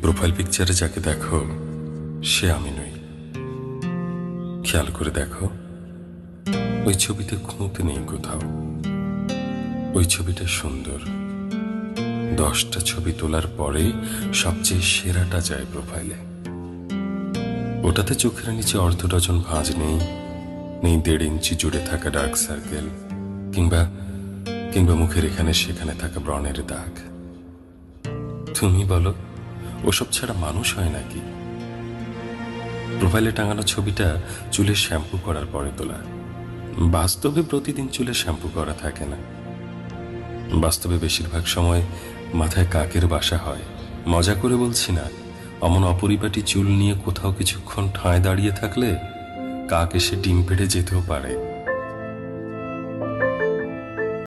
Profile পিকচারে যাকে দেখো সে আমি নই। খেয়াল করে দেখো, ওই ছবিতে খুঁত নেই কোথাও। ওই ছবিটা সুন্দর। 10টা ছবি তোলার পরেই সবচেয়ে সেরাটা যায় প্রোফাইলে। ওটাতে চোখের নিচে অর্ধ ডজন ভাঁজ নেই, নেই 1.5 ইঞ্চি জুড়ে থাকা ডার্ক সার্কেল, কিংবা কিংবা মুখের এখানে সেখানে থাকা ব্রণের দাগ। তুমি বলো, ওসব ছাড়া মানুষ হয় নাকি? প্রোফাইলে টাঙানো ছবিটা চুলে শ্যাম্পু করার পরে তোলা। বাস্তবে প্রতিদিন চুলে শ্যাম্পু করা থাকে না। বাস্তবে বেশিরভাগ সময় মাথায় কাকের বাসা হয়। মজা করে বলছি না, অমন অপরিপাটি চুল নিয়ে কোথাও কিছুক্ষণ ঠায় দাঁড়িয়ে থাকলে কাক এসে ডিম পেড়ে যেতেও পারে।